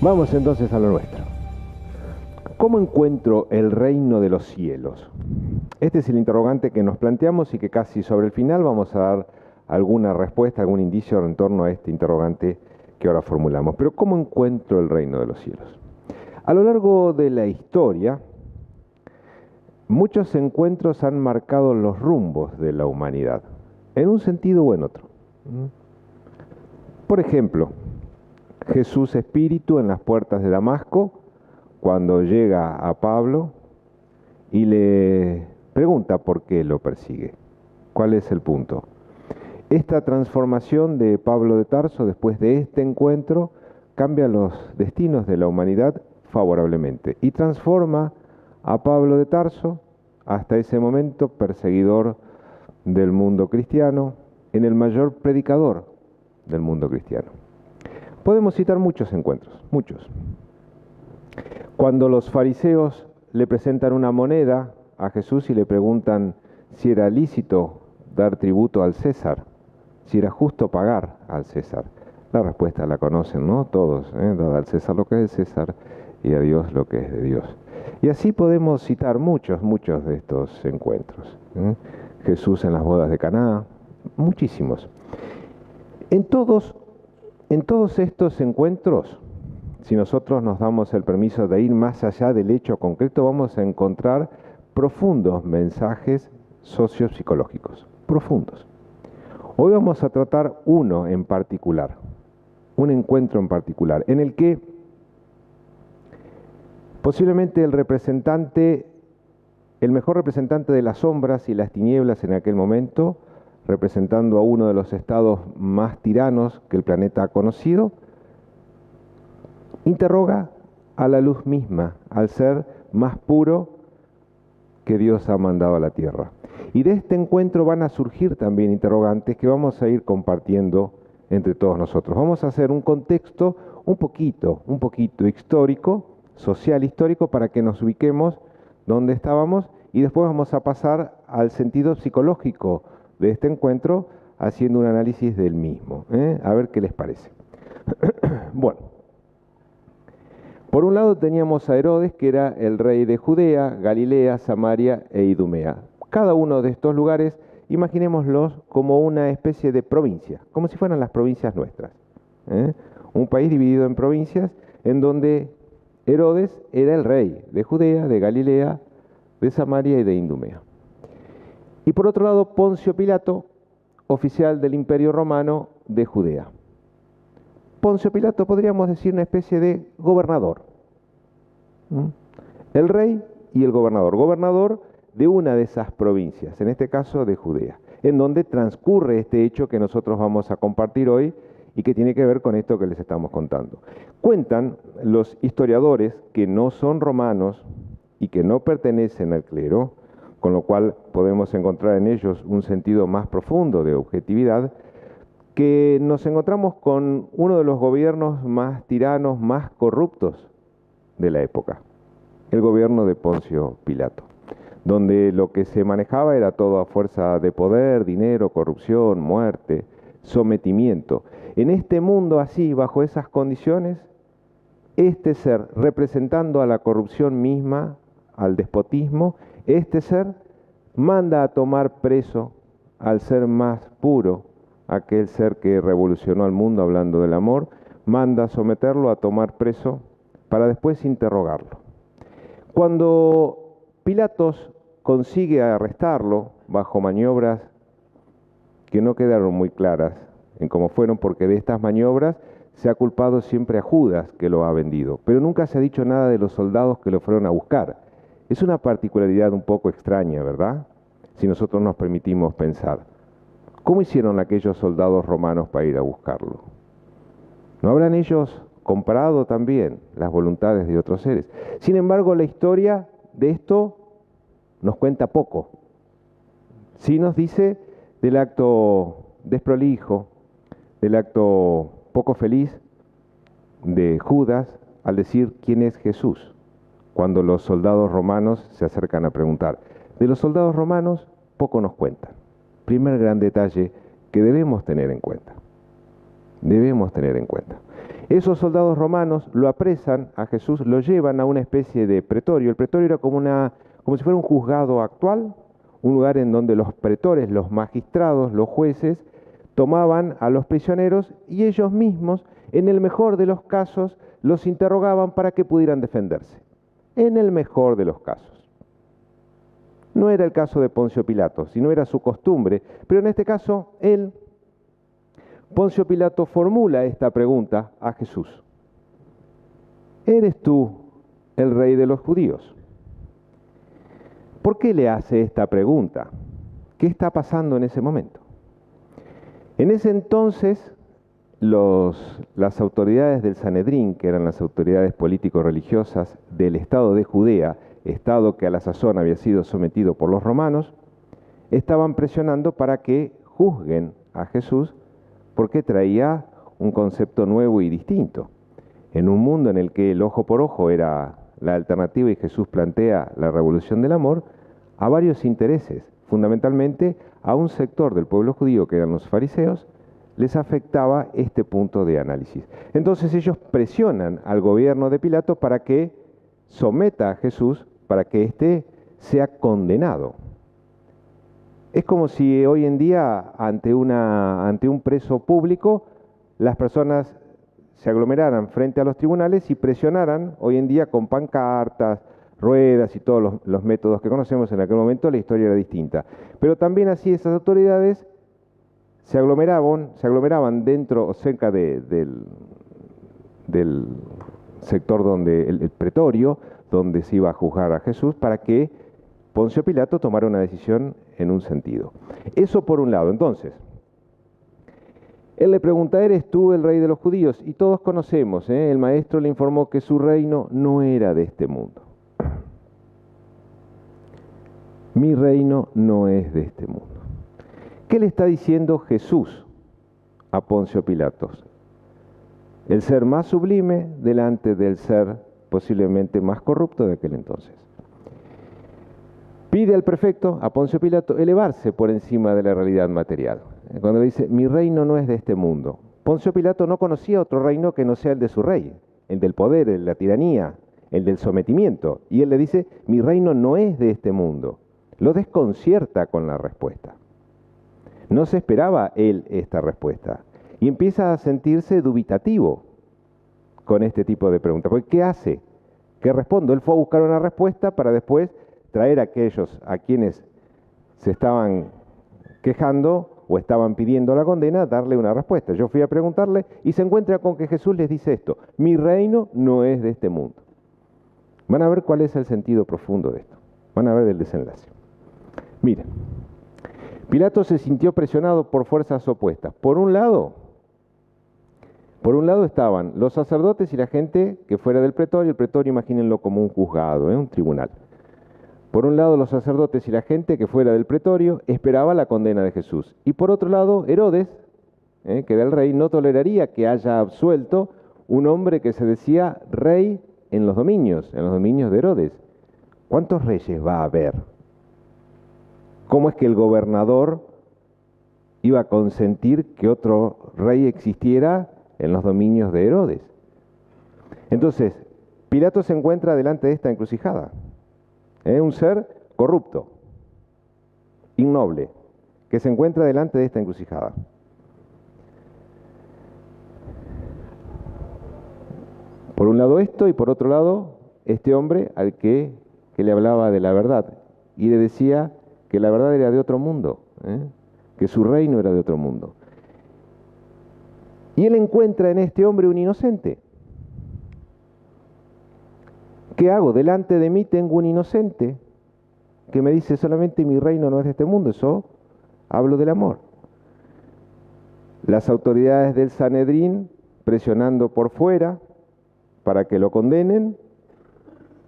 Vamos entonces a lo nuestro. ¿Cómo encuentro el reino de los cielos? Este es el interrogante que nos planteamos y que casi sobre el final vamos a dar alguna respuesta, algún indicio en torno a este interrogante que ahora formulamos. Pero ¿cómo encuentro el reino de los cielos? A lo largo de la historia, muchos encuentros han marcado los rumbos de la humanidad, en un sentido o en otro. Por ejemplo, Jesús Espíritu en las puertas de Damasco, cuando llega a Pablo y le pregunta por qué lo persigue. ¿Cuál es el punto? Esta transformación de Pablo de Tarso, después de este encuentro, cambia los destinos de la humanidad favorablemente y transforma a Pablo de Tarso, hasta ese momento perseguidor del mundo cristiano, en el mayor predicador del mundo cristiano. Podemos citar muchos encuentros, muchos. Cuando los fariseos le presentan una moneda a Jesús y le preguntan si era lícito dar tributo al César, si era justo pagar al César. La respuesta la conocen, ¿no? Todos, dad al César lo que es de César y a Dios lo que es de Dios. Y así podemos citar muchos de estos encuentros. Jesús en las bodas de Caná, muchísimos. En todos estos encuentros, si nosotros nos damos el permiso de ir más allá del hecho concreto, vamos a encontrar profundos mensajes sociopsicológicos, profundos. Hoy vamos a tratar uno en particular, un encuentro en particular, en el que posiblemente el mejor representante de las sombras y las tinieblas en aquel momento, representando a uno de los estados más tiranos que el planeta ha conocido, interroga a la luz misma, al ser más puro que Dios ha mandado a la tierra. Y de este encuentro van a surgir también interrogantes que vamos a ir compartiendo entre todos nosotros. Vamos a hacer un contexto un poquito histórico, social histórico, para que nos ubiquemos donde estábamos y después vamos a pasar al sentido psicológico de este encuentro haciendo un análisis del mismo. A ver qué les parece. Bueno. Por un lado teníamos a Herodes, que era el rey de Judea, Galilea, Samaria e Idumea. Cada uno de estos lugares, imaginémoslos como una especie de provincia, como si fueran las provincias nuestras. Un país dividido en provincias, en donde Herodes era el rey de Judea, de Galilea, de Samaria y de Idumea. Y por otro lado, Poncio Pilato, oficial del Imperio Romano de Judea. Poncio Pilato podríamos decir una especie de gobernador. El rey y el gobernador de una de esas provincias, en este caso de Judea, en donde transcurre este hecho que nosotros vamos a compartir hoy y que tiene que ver con esto que les estamos contando. Cuentan los historiadores que no son romanos y que no pertenecen al clero, con lo cual podemos encontrar en ellos un sentido más profundo de objetividad, que nos encontramos con uno de los gobiernos más tiranos, más corruptos de la época, el gobierno de Poncio Pilato, donde lo que se manejaba era todo a fuerza de poder, dinero, corrupción, muerte, sometimiento. En este mundo así, bajo esas condiciones, este ser, representando a la corrupción misma, al despotismo, este ser manda a tomar preso al ser más puro, aquel ser que revolucionó al mundo hablando del amor, manda a someterlo a tomar preso para después interrogarlo. Cuando Pilatos consigue arrestarlo bajo maniobras que no quedaron muy claras en cómo fueron, porque de estas maniobras se ha culpado siempre a Judas, que lo ha vendido, pero nunca se ha dicho nada de los soldados que lo fueron a buscar. Es una particularidad un poco extraña, ¿verdad? Si nosotros nos permitimos pensar. ¿Cómo hicieron aquellos soldados romanos para ir a buscarlo? ¿No habrán ellos comprado también las voluntades de otros seres? Sin embargo, la historia de esto nos cuenta poco. Sí nos dice del acto desprolijo, del acto poco feliz de Judas al decir quién es Jesús, cuando los soldados romanos se acercan a preguntar. De los soldados romanos poco nos cuentan. Primer gran detalle que debemos tener en cuenta. Debemos tener en cuenta. Esos soldados romanos lo apresan a Jesús, lo llevan a una especie de pretorio. El pretorio era como si fuera un juzgado actual, un lugar en donde los pretores, los magistrados, los jueces, tomaban a los prisioneros y ellos mismos, en el mejor de los casos, los interrogaban para que pudieran defenderse. En el mejor de los casos. No era el caso de Poncio Pilato, sino era su costumbre, pero en este caso, Poncio Pilato formula esta pregunta a Jesús. ¿Eres tú el rey de los judíos? ¿Por qué le hace esta pregunta? ¿Qué está pasando en ese momento? En ese entonces, las autoridades del Sanedrín, que eran las autoridades político-religiosas del Estado de Judea, Estado que a la sazón había sido sometido por los romanos, estaban presionando para que juzguen a Jesús porque traía un concepto nuevo y distinto. En un mundo en el que el ojo por ojo era la alternativa y Jesús plantea la revolución del amor, a varios intereses, fundamentalmente a un sector del pueblo judío que eran los fariseos, les afectaba este punto de análisis. Entonces ellos presionan al gobierno de Pilato para que someta a Jesús, para que éste sea condenado. Es como si hoy en día, ante un preso público, las personas se aglomeraran frente a los tribunales y presionaran hoy en día con pancartas, ruedas y todos los métodos que conocemos. En aquel momento la historia era distinta. Pero también así esas autoridades se aglomeraban dentro o cerca del sector donde el pretorio, donde se iba a juzgar a Jesús, para que Poncio Pilato tomara una decisión en un sentido. Eso por un lado. Entonces, él le pregunta, ¿eres tú el rey de los judíos? Y todos conocemos, el maestro le informó que su reino no era de este mundo. Mi reino no es de este mundo. ¿Qué le está diciendo Jesús a Poncio Pilato? El ser más sublime delante del ser posiblemente más corrupto de aquel entonces. Pide al prefecto, a Poncio Pilato, elevarse por encima de la realidad material. Cuando le dice, mi reino no es de este mundo. Poncio Pilato no conocía otro reino que no sea el de su rey, el del poder, el de la tiranía, el del sometimiento. Y él le dice, mi reino no es de este mundo. Lo desconcierta con la respuesta. No se esperaba él esta respuesta. Y empieza a sentirse dubitativo con este tipo de preguntas. Porque ¿qué hace? ¿Qué respondo? Él fue a buscar una respuesta para después traer a aquellos a quienes se estaban quejando o estaban pidiendo la condena, darle una respuesta. Yo fui a preguntarle y se encuentra con que Jesús les dice esto, mi reino no es de este mundo. Van a ver cuál es el sentido profundo de esto. Van a ver el desenlace. Miren, Pilato se sintió presionado por fuerzas opuestas. Por un lado estaban los sacerdotes y la gente que fuera del pretorio. El pretorio, imagínenlo como un juzgado, un tribunal. Por un lado, los sacerdotes y la gente que fuera del pretorio esperaba la condena de Jesús. Y por otro lado, Herodes, que era el rey, no toleraría que haya absuelto un hombre que se decía rey en los dominios de Herodes. ¿Cuántos reyes va a haber? ¿Cómo es que el gobernador iba a consentir que otro rey existiera en los dominios de Herodes? Entonces, Pilato se encuentra delante de esta encrucijada. Un ser corrupto, innoble, que se encuentra delante de esta encrucijada. Por un lado esto y por otro lado este hombre al que le hablaba de la verdad y le decía que la verdad era de otro mundo, que su reino era de otro mundo. Y él encuentra en este hombre un inocente. ¿Qué hago? Delante de mí tengo un inocente que me dice solamente mi reino no es de este mundo. Eso hablo del amor. Las autoridades del Sanedrín presionando por fuera para que lo condenen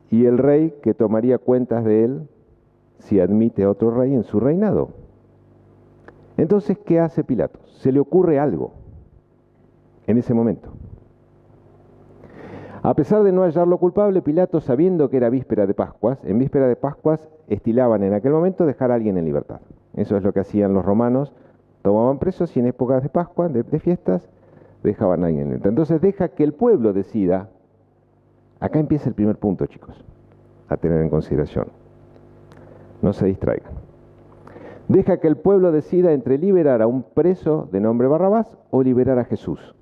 y el rey que tomaría cuentas de él si admite a otro rey en su reinado. Entonces, ¿qué hace Pilato? Se le ocurre algo en ese momento. A pesar de no hallarlo culpable, Pilato, sabiendo que era víspera de Pascuas, en víspera de Pascuas estilaban en aquel momento dejar a alguien en libertad. Eso es lo que hacían los romanos, tomaban presos y en épocas de Pascua, de fiestas, dejaban a alguien libre. Entonces deja que el pueblo decida. Acá empieza el primer punto, chicos, a tener en consideración. No se distraigan. Deja que el pueblo decida entre liberar a un preso de nombre Barrabás o liberar a Jesús.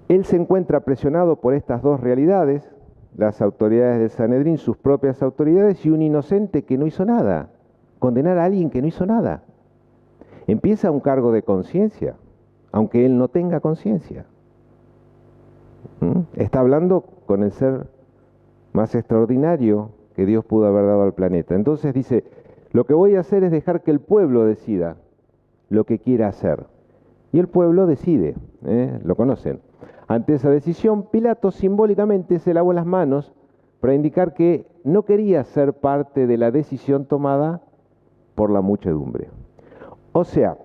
Él se encuentra presionado por estas dos realidades, las autoridades del Sanedrín, sus propias autoridades, y un inocente que no hizo nada. Condenar a alguien que no hizo nada. Empieza un cargo de conciencia, aunque él no tenga conciencia. Está hablando con el ser más extraordinario que Dios pudo haber dado al planeta. Entonces dice, lo que voy a hacer es dejar que el pueblo decida lo que quiera hacer. Y el pueblo decide, lo conocen. Ante esa decisión, Pilato simbólicamente se lavó las manos para indicar que no quería ser parte de la decisión tomada por la muchedumbre. O sea,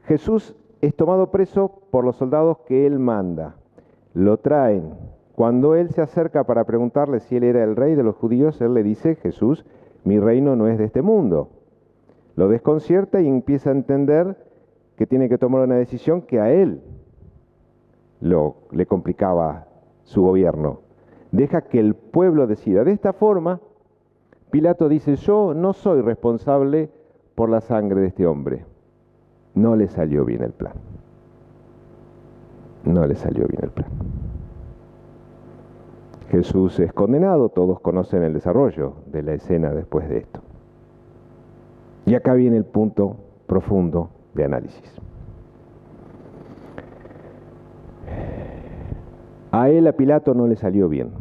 Jesús es tomado preso por los soldados que él manda. Lo traen. Cuando él se acerca para preguntarle si él era el rey de los judíos, él le dice, Jesús, mi reino no es de este mundo. Lo desconcierta y empieza a entender que tiene que tomar una decisión que a él le complicaba su gobierno. Deja que el pueblo decida. De esta forma, Pilato dice, yo no soy responsable por la sangre de este hombre. No le salió bien el plan. No le salió bien el plan. Jesús es condenado, todos conocen el desarrollo de la escena después de esto. Y acá viene el punto profundo de análisis. A él, a Pilato, no le salió bien.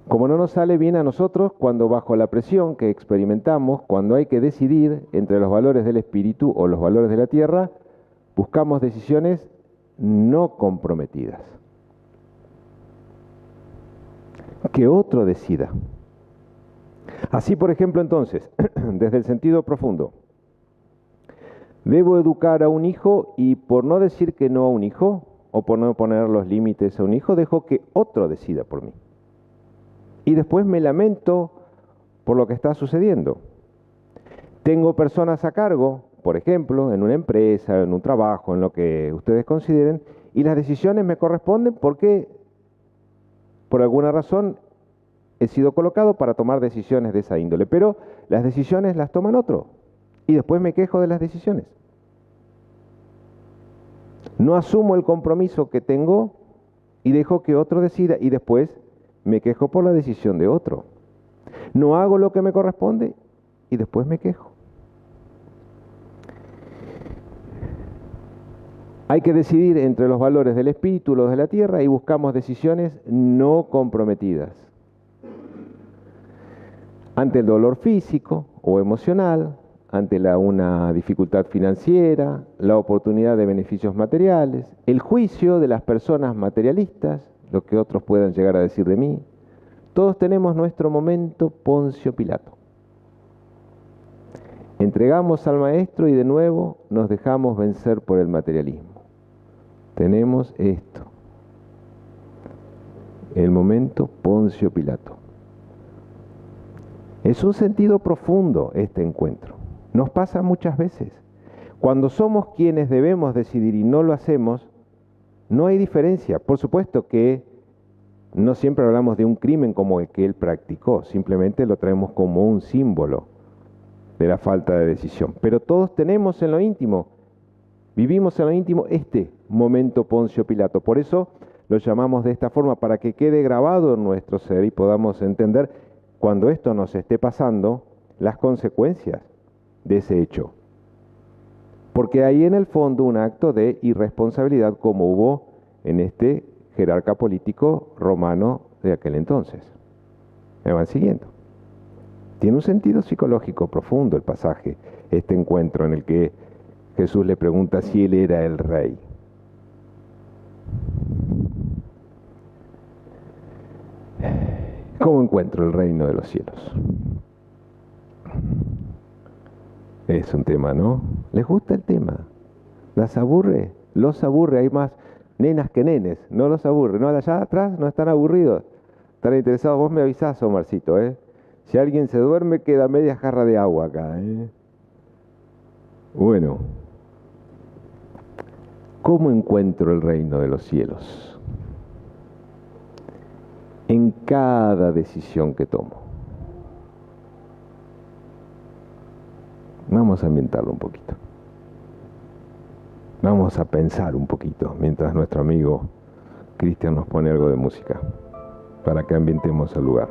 Como no nos sale bien a nosotros cuando bajo la presión que experimentamos, cuando hay que decidir entre los valores del espíritu o los valores de la tierra, buscamos decisiones no comprometidas. Que otro decida. Así, por ejemplo, entonces, desde el sentido profundo, debo educar a un hijo y por no decir que no a un hijo, o por no poner los límites a un hijo, dejo que otro decida por mí. Y después me lamento por lo que está sucediendo. Tengo personas a cargo, por ejemplo, en una empresa, en un trabajo, en lo que ustedes consideren, y las decisiones me corresponden porque, por alguna razón, he sido colocado para tomar decisiones de esa índole. Pero las decisiones las toman otro, y después me quejo de las decisiones. No asumo el compromiso que tengo y dejo que otro decida y después me quejo por la decisión de otro. No hago lo que me corresponde y después me quejo. Hay que decidir entre los valores del espíritu y los de la tierra y buscamos decisiones no comprometidas. Ante el dolor físico o emocional, ante una dificultad financiera, la oportunidad de beneficios materiales, el juicio de las personas materialistas, lo que otros puedan llegar a decir de mí. Todos tenemos nuestro momento Poncio Pilato. Entregamos al Maestro y de nuevo nos dejamos vencer por el materialismo. Tenemos esto, el momento Poncio Pilato. Es un sentido profundo este encuentro. Nos pasa muchas veces. Cuando somos quienes debemos decidir y no lo hacemos, no hay diferencia. Por supuesto que no siempre hablamos de un crimen como el que él practicó, simplemente lo traemos como un símbolo de la falta de decisión. Pero todos tenemos en lo íntimo, vivimos en lo íntimo este momento Poncio Pilato. Por eso lo llamamos de esta forma, para que quede grabado en nuestro ser y podamos entender, cuando esto nos esté pasando, las consecuencias de ese hecho. Porque hay en el fondo un acto de irresponsabilidad, como hubo en este jerarca político romano de aquel entonces. ¿Me van siguiendo? Tiene un sentido psicológico profundo el pasaje, este encuentro en el que Jesús le pregunta si él era el rey. ¿Cómo encuentro el reino de los cielos? Es un tema, ¿no? ¿Les gusta el tema? ¿Las aburre? Los aburre, hay más nenas que nenes, no los aburre. No, allá atrás no están aburridos, están interesados. Vos me avisás, Omarcito, ¿eh? Si alguien se duerme, queda media jarra de agua acá, ¿eh? Bueno. ¿Cómo encuentro el reino de los cielos? En cada decisión que tomo. Vamos a ambientarlo un poquito. Vamos a pensar un poquito mientras nuestro amigo Cristian nos pone algo de música para que ambientemos el lugar.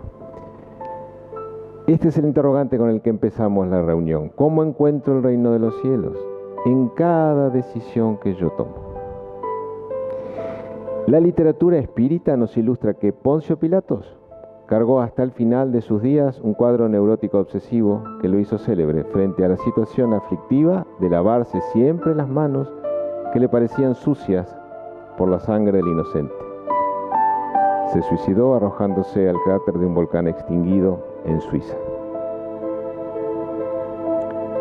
Este es el interrogante con el que empezamos la reunión. ¿Cómo encuentro el reino de los cielos? En cada decisión que yo tomo. La literatura espírita nos ilustra que Poncio Pilatos cargó hasta el final de sus días un cuadro neurótico obsesivo que lo hizo célebre frente a la situación aflictiva de lavarse siempre las manos que le parecían sucias por la sangre del inocente. Se suicidó arrojándose al cráter de un volcán extinguido en Suiza.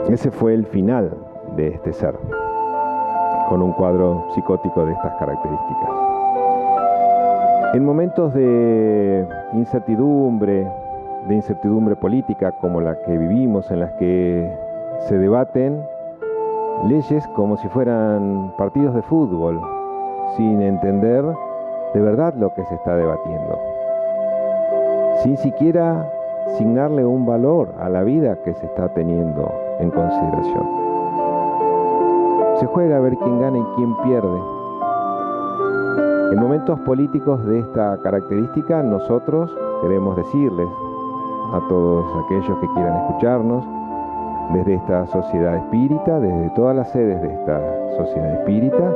Ese fue el final de este ser, con un cuadro psicótico de estas características. En momentos de incertidumbre política como la que vivimos, en las que se debaten leyes como si fueran partidos de fútbol, sin entender de verdad lo que se está debatiendo, sin siquiera asignarle un valor a la vida que se está teniendo en consideración. Se juega a ver quién gana y quién pierde. En momentos políticos de esta característica, nosotros queremos decirles a todos aquellos que quieran escucharnos, desde esta sociedad espírita, desde todas las sedes de esta sociedad espírita,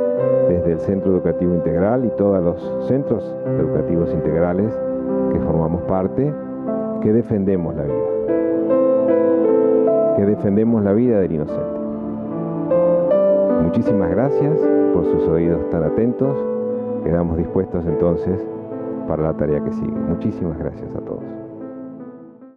desde el Centro Educativo Integral y todos los centros educativos integrales que formamos parte, que defendemos la vida, que defendemos la vida del inocente. Muchísimas gracias por sus oídos tan atentos. Quedamos dispuestos entonces para la tarea que sigue. Muchísimas gracias a todos.